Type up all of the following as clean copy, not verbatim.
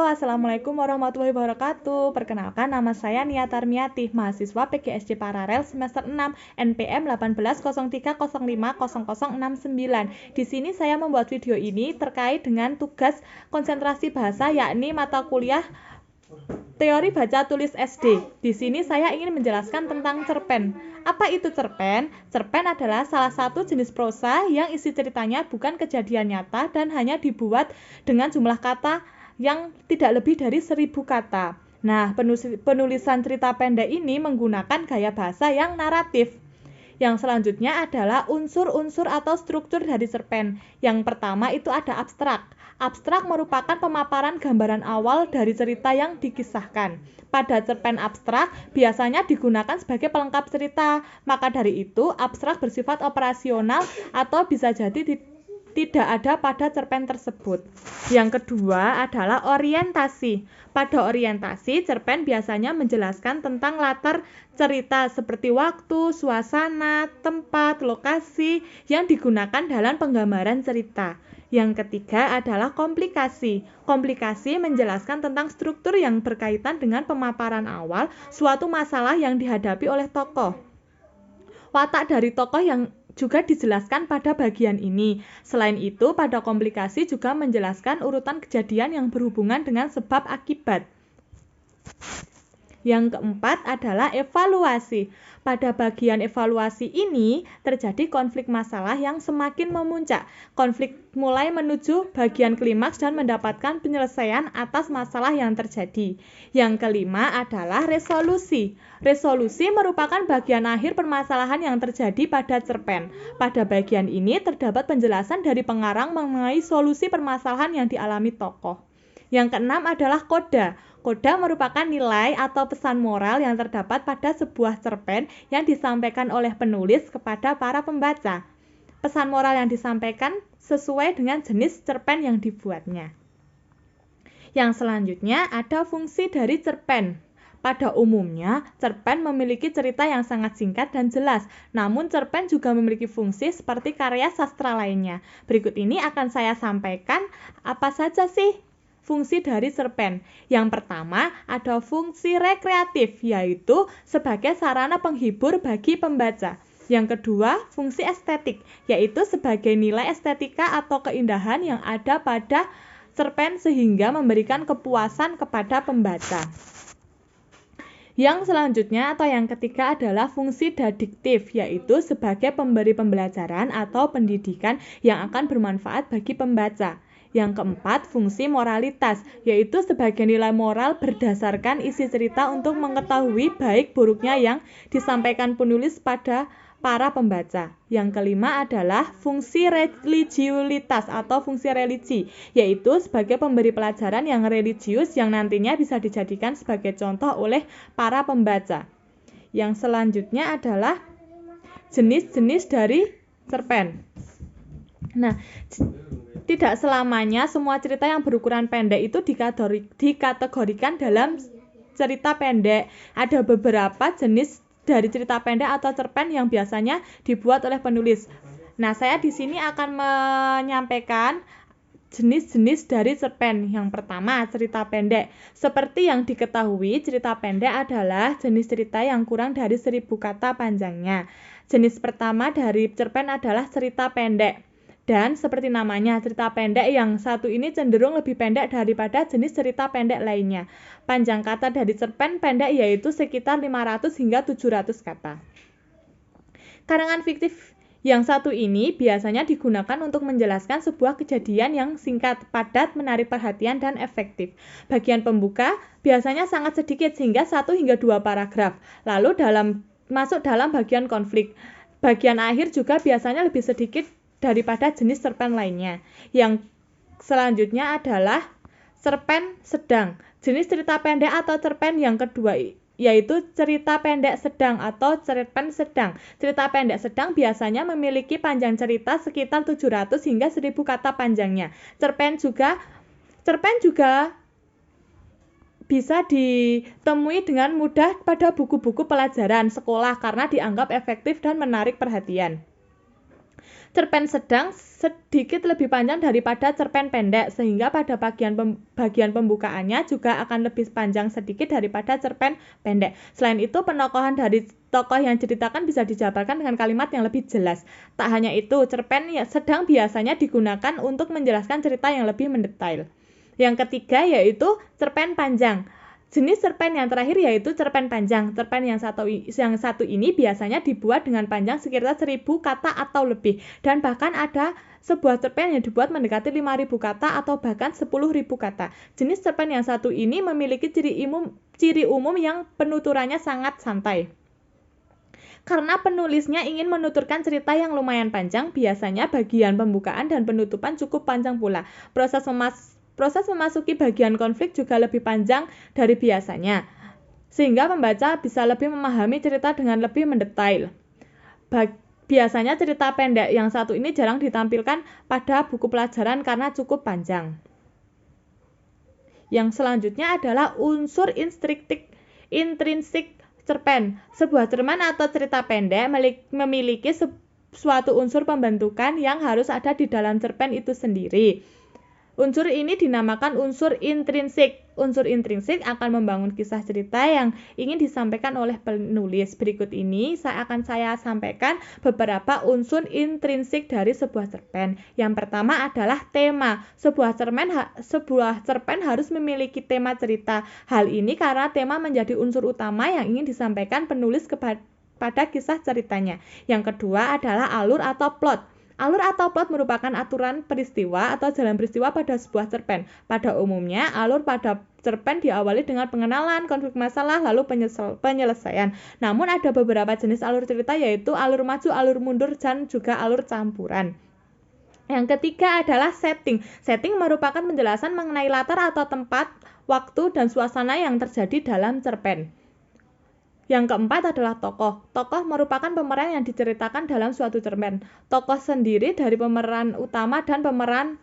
Assalamualaikum warahmatullahi wabarakatuh. Perkenalkan, nama saya Nia Tarmiati, mahasiswa PGSD Paralel semester 6, NPM 1803050069. Di sini saya membuat video ini terkait dengan tugas konsentrasi bahasa, yakni mata kuliah Teori Baca Tulis SD. Di sini saya ingin menjelaskan tentang cerpen. Apa itu cerpen? Cerpen adalah salah satu jenis prosa yang isi ceritanya bukan kejadian nyata dan hanya dibuat dengan jumlah kata yang tidak lebih dari 1000 kata. Nah, penulisan cerita pendek ini menggunakan gaya bahasa yang naratif. Yang selanjutnya adalah unsur-unsur atau struktur dari cerpen. Yang pertama itu ada abstrak. Abstrak merupakan pemaparan gambaran awal dari cerita yang dikisahkan. Pada cerpen abstrak biasanya digunakan sebagai pelengkap cerita. Maka dari itu, abstrak bersifat operasional atau bisa jadi tidak ada pada cerpen tersebut. Yang kedua adalah orientasi. Pada orientasi, cerpen biasanya menjelaskan tentang latar cerita seperti waktu, suasana, tempat, lokasi yang digunakan dalam penggambaran cerita. Yang ketiga adalah komplikasi. Komplikasi menjelaskan tentang struktur yang berkaitan dengan pemaparan awal suatu masalah yang dihadapi oleh tokoh. Watak dari tokoh yang juga dijelaskan pada bagian ini. Selain itu, pada komplikasi juga menjelaskan urutan kejadian yang berhubungan dengan sebab akibat. Yang keempat adalah evaluasi. Pada bagian evaluasi ini terjadi konflik masalah yang semakin memuncak. Konflik mulai menuju bagian klimaks dan mendapatkan penyelesaian atas masalah yang terjadi. Yang kelima adalah resolusi. Resolusi merupakan bagian akhir permasalahan yang terjadi pada cerpen. Pada bagian ini terdapat penjelasan dari pengarang mengenai solusi permasalahan yang dialami tokoh. Yang keenam adalah koda. Koda merupakan nilai atau pesan moral yang terdapat pada sebuah cerpen yang disampaikan oleh penulis kepada para pembaca. Pesan moral yang disampaikan sesuai dengan jenis cerpen yang dibuatnya. Yang selanjutnya ada fungsi dari cerpen. Pada umumnya, cerpen memiliki cerita yang sangat singkat dan jelas. Namun, cerpen juga memiliki fungsi seperti karya sastra lainnya. Berikut ini akan saya sampaikan apa saja sih fungsi dari cerpen. Yang pertama, ada fungsi rekreatif, yaitu sebagai sarana penghibur bagi pembaca. Yang kedua, fungsi estetik, yaitu sebagai nilai estetika atau keindahan yang ada pada cerpen sehingga memberikan kepuasan kepada pembaca. Yang selanjutnya atau yang ketiga adalah fungsi deduktif, yaitu sebagai pemberi pembelajaran atau pendidikan yang akan bermanfaat bagi pembaca. Yang keempat, fungsi moralitas, yaitu sebagai nilai moral berdasarkan isi cerita untuk mengetahui baik buruknya yang disampaikan penulis pada para pembaca. Yang kelima adalah fungsi religiulitas atau fungsi religi, yaitu sebagai pemberi pelajaran yang religius yang nantinya bisa dijadikan sebagai contoh oleh para pembaca. Yang selanjutnya adalah jenis-jenis dari cerpen. Nah, tidak selamanya semua cerita yang berukuran pendek itu dikategorikan dalam cerita pendek. Ada beberapa jenis dari cerita pendek atau cerpen yang biasanya dibuat oleh penulis. Nah, saya di sini akan menyampaikan jenis-jenis dari cerpen. Yang pertama, cerita pendek. Seperti yang diketahui, cerita pendek adalah jenis cerita yang kurang dari 1000 kata panjangnya. Jenis pertama dari cerpen adalah cerita pendek. Dan seperti namanya, cerita pendek yang satu ini cenderung lebih pendek daripada jenis cerita pendek lainnya. Panjang kata dari cerpen pendek yaitu sekitar 500 hingga 700 kata. Karangan fiktif yang satu ini biasanya digunakan untuk menjelaskan sebuah kejadian yang singkat, padat, menarik perhatian, dan efektif. Bagian pembuka biasanya sangat sedikit hingga 1 hingga 2 paragraf. Lalu masuk dalam bagian konflik. Bagian akhir juga biasanya lebih sedikit daripada jenis cerpen lainnya. Yang selanjutnya adalah cerpen sedang. Jenis cerita pendek atau cerpen yang kedua yaitu cerita pendek sedang atau cerpen sedang. Cerita pendek sedang biasanya memiliki panjang cerita sekitar 700 hingga 1000 kata panjangnya. Cerpen juga bisa ditemui dengan mudah pada buku-buku pelajaran sekolah karena dianggap efektif dan menarik perhatian. Cerpen sedang sedikit lebih panjang daripada cerpen pendek, sehingga pada bagian pembukaannya juga akan lebih panjang sedikit daripada cerpen pendek. Selain itu, penokohan dari tokoh yang diceritakan bisa dijabarkan dengan kalimat yang lebih jelas. Tak hanya itu, cerpen sedang biasanya digunakan untuk menjelaskan cerita yang lebih mendetail. Yang ketiga yaitu cerpen panjang. Jenis cerpen yang terakhir yaitu cerpen panjang. Cerpen yang satu ini biasanya dibuat dengan panjang sekitar 1.000 kata atau lebih, dan bahkan ada sebuah cerpen yang dibuat mendekati 5.000 kata atau bahkan 10.000 kata. Jenis cerpen yang satu ini memiliki ciri umum yang penuturannya sangat santai. Karena penulisnya ingin menuturkan cerita yang lumayan panjang, biasanya bagian pembukaan dan penutupan cukup panjang pula. Proses memasuki bagian konflik juga lebih panjang dari biasanya, sehingga pembaca bisa lebih memahami cerita dengan lebih mendetail. Biasanya cerita pendek yang satu ini jarang ditampilkan pada buku pelajaran karena cukup panjang. Yang selanjutnya adalah unsur intrinsik cerpen. Sebuah cerpen atau cerita pendek memiliki suatu unsur pembentukan yang harus ada di dalam cerpen itu sendiri. Unsur ini dinamakan unsur intrinsik. Unsur intrinsik akan membangun kisah cerita yang ingin disampaikan oleh penulis. Berikut ini saya sampaikan beberapa unsur intrinsik dari sebuah cerpen. Yang pertama adalah tema. Sebuah cerpen harus memiliki tema cerita. Hal ini karena tema menjadi unsur utama yang ingin disampaikan penulis pada kisah ceritanya. Yang kedua adalah alur atau plot. Alur atau plot merupakan aturan peristiwa atau jalan peristiwa pada sebuah cerpen. Pada umumnya, alur pada cerpen diawali dengan pengenalan, konflik masalah, lalu penyelesaian. Namun ada beberapa jenis alur cerita yaitu alur maju, alur mundur, dan juga alur campuran. Yang ketiga adalah setting. Setting merupakan penjelasan mengenai latar atau tempat, waktu, dan suasana yang terjadi dalam cerpen. Yang keempat adalah tokoh. Tokoh merupakan pemeran yang diceritakan dalam suatu cerpen. Tokoh sendiri dari pemeran utama dan pemeran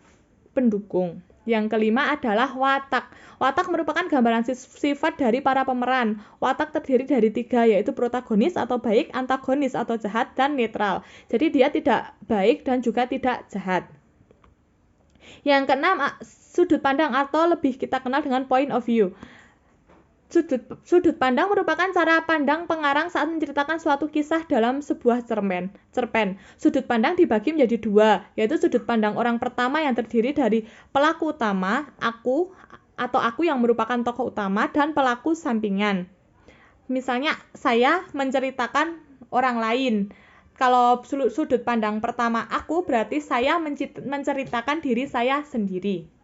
pendukung. Yang kelima adalah watak. Watak merupakan gambaran sifat dari para pemeran. Watak terdiri dari 3, yaitu protagonis atau baik, antagonis atau jahat, dan netral. Jadi dia tidak baik dan juga tidak jahat. Yang keenam, sudut pandang atau lebih kita kenal dengan point of view. Sudut pandang merupakan cara pandang pengarang saat menceritakan suatu kisah dalam sebuah cerpen. Sudut pandang dibagi menjadi 2, yaitu sudut pandang orang pertama yang terdiri dari pelaku utama, aku yang merupakan tokoh utama, dan pelaku sampingan. Misalnya, saya menceritakan orang lain. Kalau sudut pandang pertama aku, berarti saya menceritakan diri saya sendiri.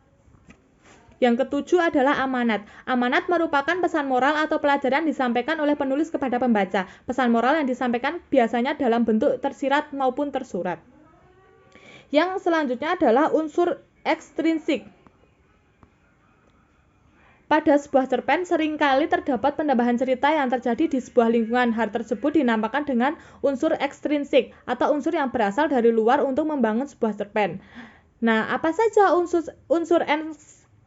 Yang ketujuh adalah amanat. Amanat merupakan pesan moral atau pelajaran disampaikan oleh penulis kepada pembaca. Pesan moral yang disampaikan biasanya dalam bentuk tersirat maupun tersurat. Yang selanjutnya adalah unsur ekstrinsik. Pada sebuah cerpen seringkali terdapat penambahan cerita yang terjadi di sebuah lingkungan. Hal tersebut dinamakan dengan unsur ekstrinsik atau unsur yang berasal dari luar untuk membangun sebuah cerpen. Nah, apa saja unsur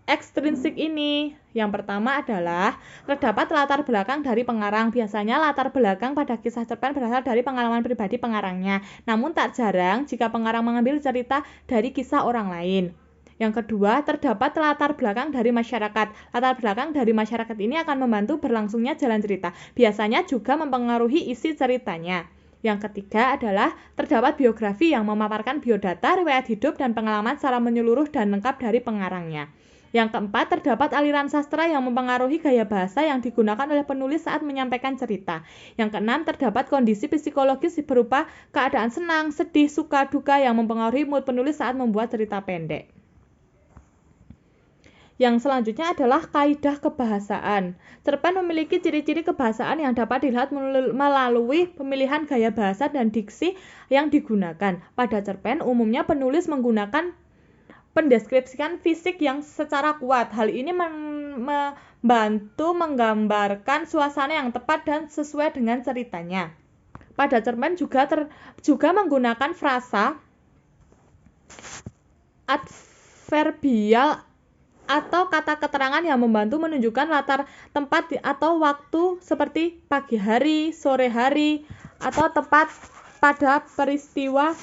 ekstrinsik ini? Yang pertama adalah terdapat latar belakang dari pengarang. Biasanya latar belakang pada kisah cerpen berasal dari pengalaman pribadi pengarangnya. Namun tak jarang jika pengarang mengambil cerita dari kisah orang lain. Yang kedua, terdapat latar belakang dari masyarakat. Latar belakang dari masyarakat ini akan membantu berlangsungnya jalan cerita. Biasanya juga mempengaruhi isi ceritanya. Yang ketiga adalah terdapat biografi yang memaparkan biodata, riwayat hidup, dan pengalaman secara menyeluruh dan lengkap dari pengarangnya. Yang keempat, terdapat aliran sastra yang mempengaruhi gaya bahasa yang digunakan oleh penulis saat menyampaikan cerita. Yang keenam, terdapat kondisi psikologis berupa keadaan senang, sedih, suka, duka yang mempengaruhi mood penulis saat membuat cerita pendek. Yang selanjutnya adalah kaidah kebahasaan. Cerpen memiliki ciri-ciri kebahasaan yang dapat dilihat melalui pemilihan gaya bahasa dan diksi yang digunakan. Pada cerpen, umumnya penulis menggunakan mendeskripsikan fisik yang secara kuat. Hal ini membantu menggambarkan suasana yang tepat dan sesuai dengan ceritanya. Pada cerpen juga menggunakan frasa adverbial atau kata keterangan yang membantu menunjukkan latar tempat atau waktu seperti pagi hari, sore hari, atau tepat pada peristiwa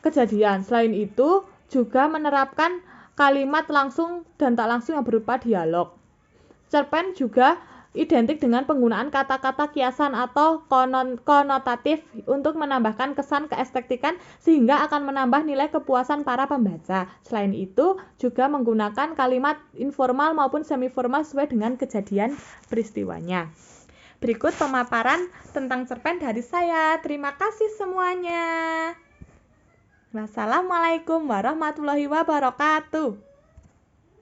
kejadian. Selain itu, juga menerapkan kalimat langsung dan tak langsung yang berupa dialog. Cerpen juga identik dengan penggunaan kata-kata kiasan atau konotatif untuk menambahkan kesan keestetikan sehingga akan menambah nilai kepuasan para pembaca. Selain itu, juga menggunakan kalimat informal maupun semi-formal sesuai dengan kejadian peristiwanya. Berikut pemaparan tentang cerpen dari saya. Terima kasih semuanya. Wassalamualaikum warahmatullahi wabarakatuh.